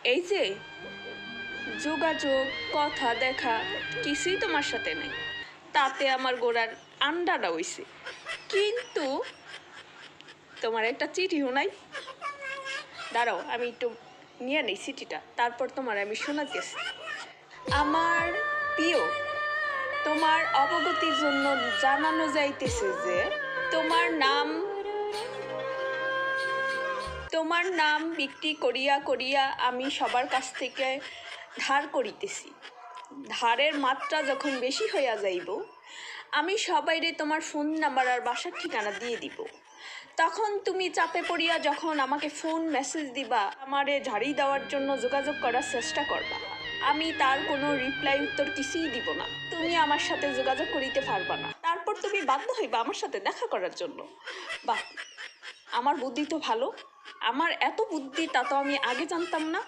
এই যে যোগাযোগ, কথা দেখা কিছুই তোমার সাথে নেই, তাতে আমার গোড়ার আন্ডাটা হইছে। কিন্তু তোমার একটা চিঠিও নাই। দাঁড়াও, আমি একটু নিয়ে নেই চিঠিটা, তারপর তোমার আমি শোনাতেছি। আমার প্রিয়, তোমার অবগতির জন্য জানানো যাইতেছে যে তোমার নাম বিক্রি করিয়া করিয়া আমি সবার কাছ থেকে ধার করিতেছি। ধারের মাত্রা যখন বেশি হইয়া যাইব, আমি সবাইরে তোমার ফোন নাম্বার আর বাসার ঠিকানা দিয়ে দিব। তখন তুমি চাপে পড়িয়া যখন আমাকে ফোন মেসেজ দিবা, আমারে ঝাড়ি দেওয়ার জন্য যোগাযোগ করার চেষ্টা করবা, আমি তার কোনো রিপ্লাই উত্তর কিছুই দিব না। তুমি আমার সাথে যোগাযোগ করিতে পারবা না। তারপর তুমি বাধ্য হইবা আমার সাথে দেখা করার জন্য। বাহ, আমার বুদ্ধি তো ভালো। আমার এত বুদ্ধি তা তো আমি আগে জানতাম না।